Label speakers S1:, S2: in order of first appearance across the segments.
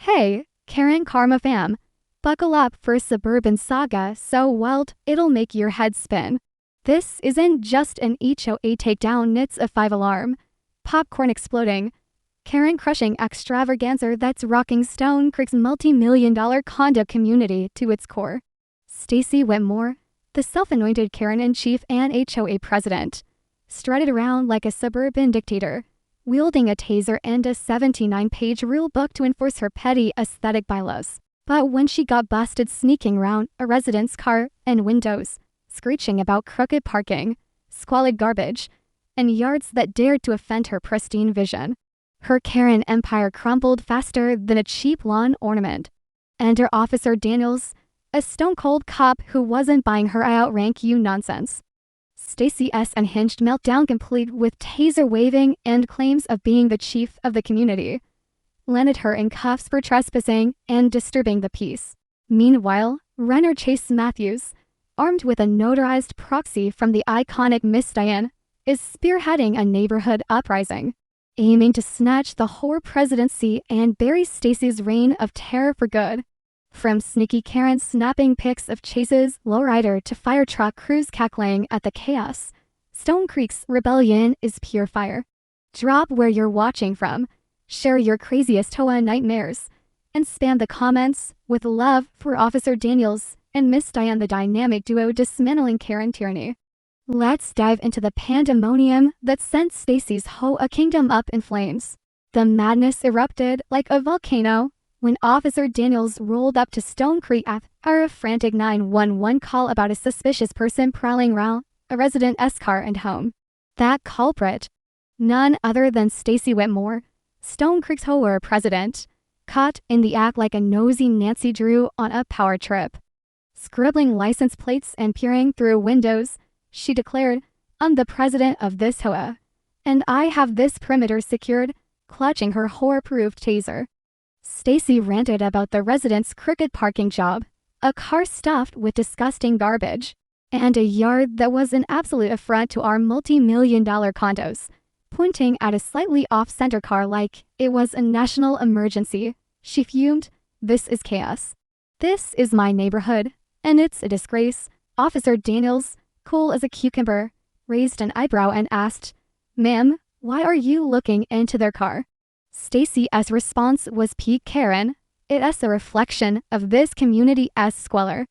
S1: Hey, Karen Karma fam. Buckle up for suburban saga so wild it'll make your head spin. This isn't just an HOA takedown, it's a 5-alarm, popcorn exploding, Karen crushing extravaganza that's rocking Stone Creek's multi-million-dollar condo community to its core. Stacey Whitmore, the self-anointed Karen-in-chief and HOA president, strutted around like a suburban dictator, wielding a taser and a 79-page rule book to enforce her petty aesthetic bylaws. But when she got busted sneaking around a resident's car and windows, screeching about crooked parking, squalid garbage, and yards that dared to offend her pristine vision, her Karen empire crumbled faster than a cheap lawn ornament. Enter Officer Daniels, a stone-cold cop who wasn't buying her "I outrank you" nonsense. Stacey's unhinged meltdown, complete with taser waving and claims of being the chief of the community, landed her in cuffs for trespassing and disturbing the peace. Meanwhile, Renner Chase Matthews, armed with a notarized proxy from the iconic Miss Diane, is spearheading a neighborhood uprising, aiming to snatch the whore presidency and bury Stacey's reign of terror for good. From sneaky Karen snapping pics of Chase's lowrider to fire truck crews cackling at the chaos, Stone Creek's rebellion is pure fire. Drop where you're watching from, share your craziest HOA nightmares, and spam the comments with love for Officer Daniels and Miss Diane, the dynamic duo dismantling Karen tyranny. Let's dive into the pandemonium that sent Stacey's HOA kingdom up in flames. The madness erupted like a volcano when Officer Daniels rolled up to Stone Creek after a frantic 911 call about a suspicious person prowling around a resident's car and home. That culprit, none other than Stacey Whitmore, Stone Creek's HOA president, caught in the act like a nosy Nancy Drew on a power trip. Scribbling license plates and peering through windows, she declared, "I'm the president of this HOA, and I have this perimeter secured," clutching her horror-proofed taser. Stacey ranted about the resident's crooked parking job, a car stuffed with disgusting garbage, and a yard that was an absolute affront to our multi-million-dollar condos, pointing at a slightly off-center car like it was a national emergency. She fumed, "This is chaos. This is my neighborhood, and it's a disgrace." Officer Daniels, cool as a cucumber, raised an eyebrow and asked, "Ma'am, why are you looking into their car?" Stacey's response was peak Karen, "It's a reflection of this community's squalor,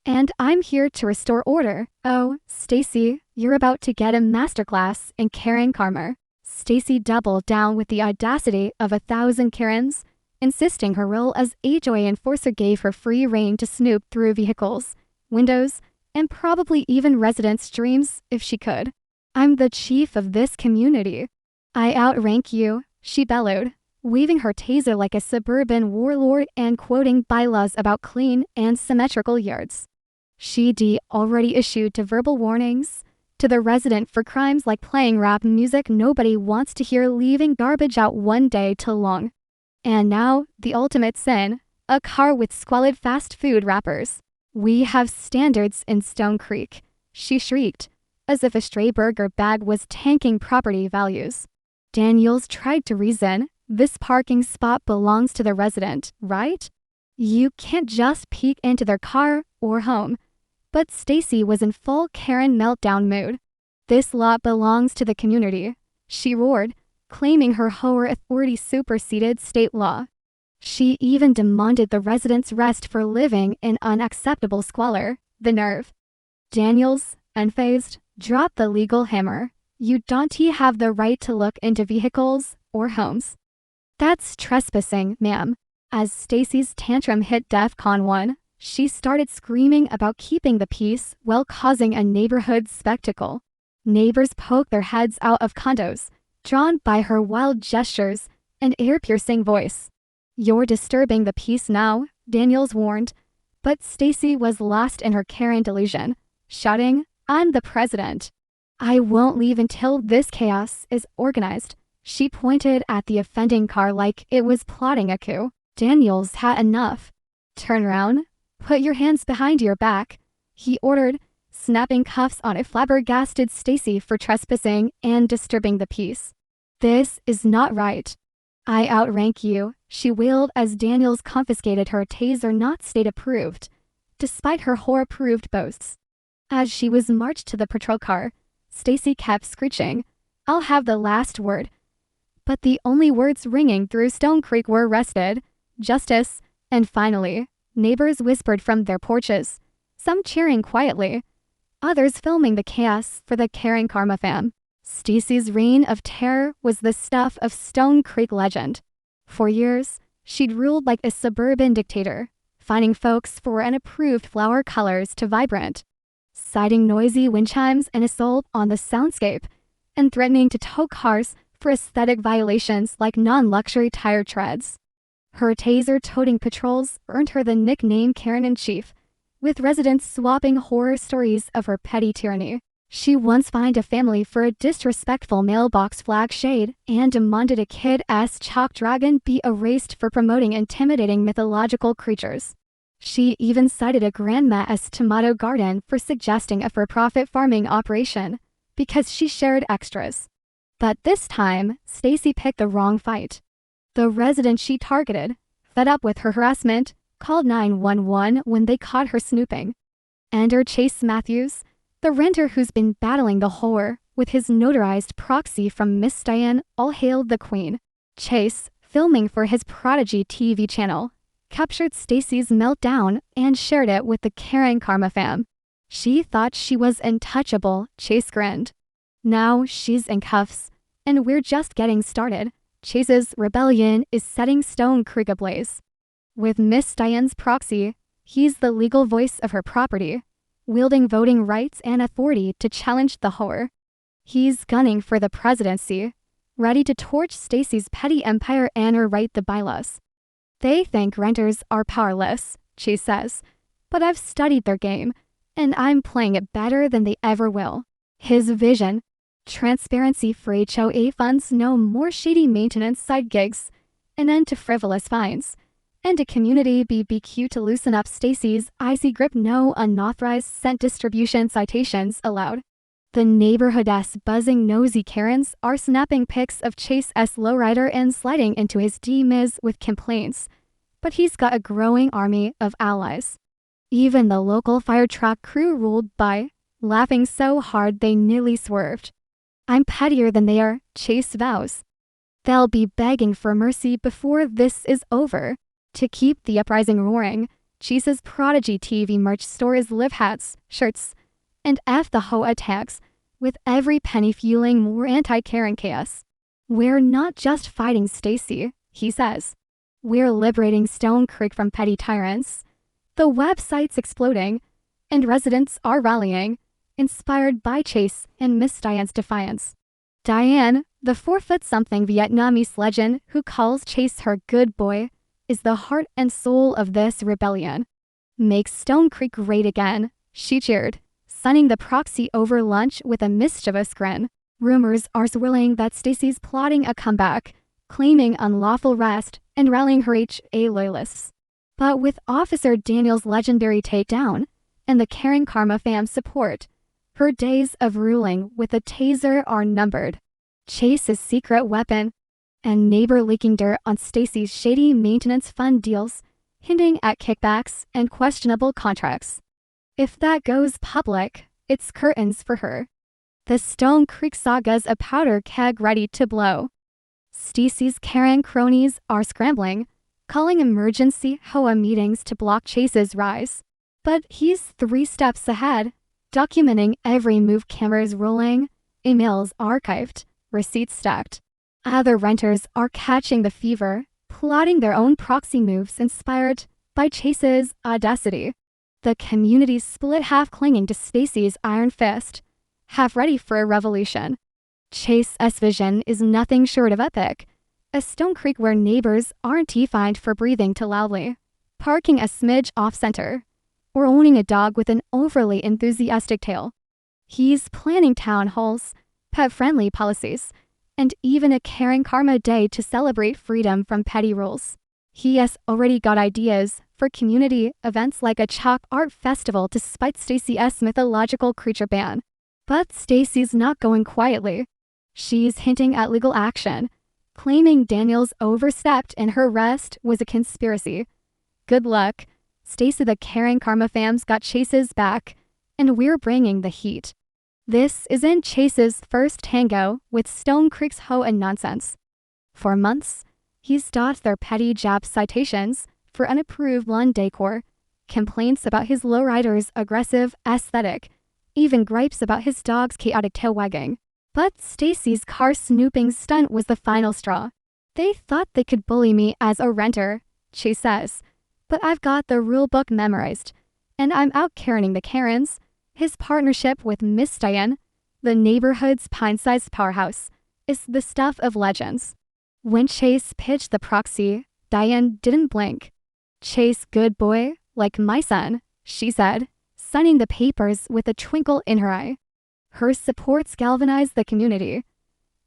S1: and I'm here to restore order." Oh, Stacey, you're about to get a masterclass in Karen karma. Stacey doubled down with the audacity of 1,000 Karens, insisting her role as HOA enforcer gave her free rein to snoop through vehicles, windows, and probably even residents' dreams if she could. "I'm the chief of this community. I outrank you," she bellowed, waving her taser like a suburban warlord and quoting bylaws about clean and symmetrical yards. She'd already issued verbal warnings to the resident for crimes like playing rap music nobody wants to hear, leaving garbage out one day too long. And now, the ultimate sin, a car with squalid fast food wrappers. "We have standards in Stone Creek," she shrieked, as if a stray burger bag was tanking property values. Daniels tried to reason, "This parking spot belongs to the resident, right? You can't just peek into their car or home." But Stacey was in full Karen meltdown mood. "This lot belongs to the community," she roared, claiming her HOA authority superseded state law. She even demanded the residents rest for living in unacceptable squalor. The nerve. Daniels, unfazed, dropped the legal hammer. "You don't have the right to look into vehicles or homes. That's trespassing, ma'am." As Stacey's tantrum hit DEFCON 1, she started screaming about keeping the peace while causing a neighborhood spectacle. Neighbors poked their heads out of condos, drawn by her wild gestures and ear-piercing voice. "You're disturbing the peace now," Daniels warned, but Stacey was lost in her Karen delusion, shouting, "I'm the president. I won't leave until this chaos is organized." She pointed at the offending car like it was plotting a coup. Daniels had enough. "Turn around. Put your hands behind your back," he ordered, snapping cuffs on a flabbergasted Stacey for trespassing and disturbing the peace. "This is not right. I outrank you," she wailed as Daniels confiscated her taser not state-approved, despite her horror-approved boasts. As she was marched to the patrol car, Stacy kept screeching, "I'll have the last word." But the only words ringing through Stone Creek were "arrested," "justice," and finally, neighbors whispered from their porches, some cheering quietly, others filming the chaos for the Karen Karma fam. Stacy's reign of terror was the stuff of Stone Creek legend. For years, she'd ruled like a suburban dictator, finding folks for unapproved flower colors to vibrant, citing noisy wind chimes and assault on the soundscape, and threatening to tow cars for aesthetic violations like non-luxury tire treads. Her taser-toting patrols earned her the nickname Karen-in-Chief, with residents swapping horror stories of her petty tyranny. She once fined a family for a disrespectful mailbox flag shade and demanded a kid-ass chalk dragon be erased for promoting intimidating mythological creatures. She even cited a grandma's tomato garden for suggesting a for-profit farming operation because she shared extras. But this time, Stacy picked the wrong fight. The resident she targeted, fed up with her harassment, called 911 when they caught her snooping. Enter Chase Matthews, the renter who's been battling the horror with his notarized proxy from Miss Diane, all hail the Queen. Chase, filming for his Prodigy TV channel, captured Stacy's meltdown and shared it with the Karen Karma fam. She thought she was untouchable, Chase grinned. Now she's in cuffs, and we're just getting started. Chase's rebellion is setting Stone Creek ablaze. With Miss Diane's proxy, he's the legal voice of her property, wielding voting rights and authority to challenge the horror. He's gunning for the presidency, ready to torch Stacy's petty empire and rewrite the bylaws. They think renters are powerless, Chase says, but I've studied their game, and I'm playing it better than they ever will. His vision: transparency for HOA funds, no more shady maintenance side gigs, an end to frivolous fines, and a community BBQ to loosen up Stacy's icy grip, no unauthorized scent distribution citations allowed. The neighborhood's buzzing nosy Karens are snapping pics of Chase's lowrider and sliding into his DMs with complaints, but he's got a growing army of allies. Even the local fire truck crew rolled by, laughing so hard they nearly swerved. I'm pettier than they are, Chase vows. They'll be begging for mercy before this is over. To keep the uprising roaring, Chase's Prodigy TV merch store is live hats, shirts, and F the HOA tags, with every penny fueling more anti-Karen chaos. We're not just fighting Stacy, he says. We're liberating Stone Creek from petty tyrants. The website's exploding, and residents are rallying, inspired by Chase and Miss Diane's defiance. Diane, the 4-foot-something Vietnamese legend who calls Chase her good boy, is the heart and soul of this rebellion. Make Stone Creek great again, she cheered, signing the proxy over lunch with a mischievous grin. Rumors are swirling that Stacy's plotting a comeback, claiming unlawful arrest and rallying her HA loyalists. But with Officer Daniels' legendary takedown and the Karen Karma fam support, her days of ruling with a taser are numbered. Chase's secret weapon, and neighbor leaking dirt on Stacy's shady maintenance fund deals, hinting at kickbacks and questionable contracts. If that goes public, it's curtains for her. The Stone Creek saga's a powder keg ready to blow. Stacy's Karen cronies are scrambling, calling emergency HOA meetings to block Chase's rise. But he's 3 steps ahead, documenting every move, cameras rolling, emails archived, receipts stacked. Other renters are catching the fever, plotting their own proxy moves inspired by Chase's audacity. The community's split, half clinging to Stacy's iron fist, half ready for a revolution. Chase's vision is nothing short of epic. A Stone Creek where neighbors aren't fined for breathing too loudly, parking a smidge off-center, or owning a dog with an overly enthusiastic tail. He's planning town halls, pet-friendly policies, and even a Karen Karma Day to celebrate freedom from petty rules. He has already got ideas for community events like a chalk art festival to spite Stacy's mythological creature ban. But Stacy's not going quietly. She's hinting at legal action, claiming Daniels overstepped and her arrest was a conspiracy. Good luck. Stacey the Karen Karma fam's got Chase's back, and we're bringing the heat. This isn't Chase's first tango with Stone Creek's HOA nonsense. For months, he's dodged their petty Jap citations for unapproved lawn decor, complaints about his lowrider's aggressive aesthetic, even gripes about his dog's chaotic tail wagging. But Stacey's car snooping stunt was the final straw. They thought they could bully me as a renter, Chase says, but I've got the rule book memorized, and I'm out Karening the Karens. His partnership with Miss Diane, the neighborhood's pine-sized powerhouse, is the stuff of legends. When Chase pitched the proxy, Diane didn't blink. Chase, good boy, like my son, she said, signing the papers with a twinkle in her eye. Her supports galvanized the community,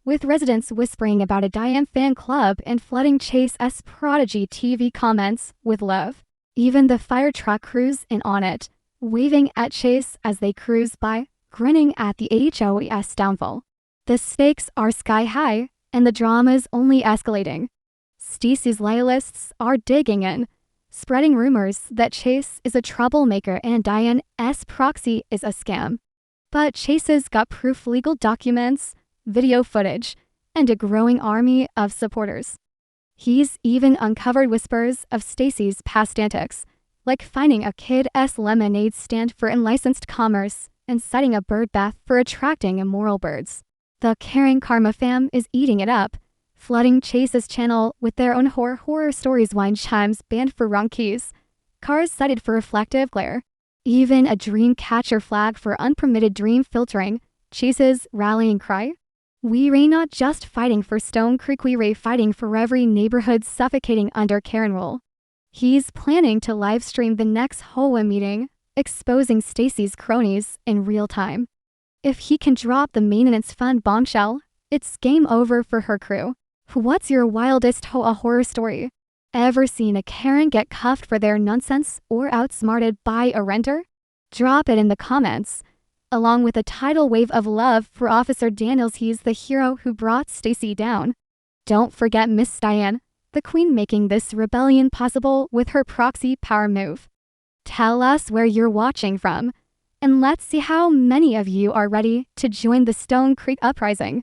S1: with residents whispering about a Diane fan club and flooding Chase's Prodigy TV comments with love. Even the fire truck crews in on it, waving at Chase as they cruise by, grinning at the HOA's downfall. The stakes are sky high, and the drama's only escalating. Stacey's loyalists are digging in, spreading rumors that Chase is a troublemaker and Diane's proxy is a scam. But Chase's got proof, legal documents, video footage, and a growing army of supporters. He's even uncovered whispers of Stacey's past antics, like finding a kid's lemonade stand for unlicensed commerce and setting a bird bath for attracting immoral birds. The Karen Karma fam is eating it up, flooding Chase's channel with their own horror stories, wine chimes banned for wrong keys, cars cited for reflective glare, even a dream catcher flag for unpermitted dream filtering. Chase's rallying cry? We are not just fighting for Stone Creek, we are fighting for every neighborhood suffocating under Karen rule. He's planning to live stream the next HOA meeting, exposing Stacey's cronies in real time. If he can drop the maintenance fund bombshell, it's game over for her crew. What's your wildest HOA horror story? Ever seen a Karen get cuffed for their nonsense or outsmarted by a renter? Drop it in the comments, along with a tidal wave of love for Officer Daniels. He's the hero who brought Stacey down. Don't forget Miss Diane, the queen, making this rebellion possible with her proxy power move. Tell us where you're watching from, and let's see how many of you are ready to join the Stone Creek uprising.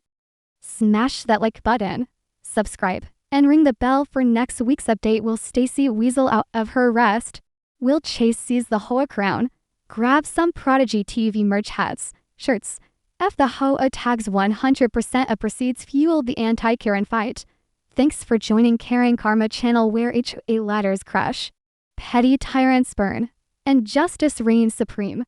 S1: Smash that like button, subscribe, and ring the bell for next week's update. Will Stacey weasel out of her arrest? Will Chase seize the HOA crown? Grab some Prodigy TV merch, hats, shirts. F the HOA tags. 100% of proceeds fuel the anti-Karen fight. Thanks for joining Karen Karma channel, where HOA ladders crash, petty tyrants burn, and justice reigns supreme.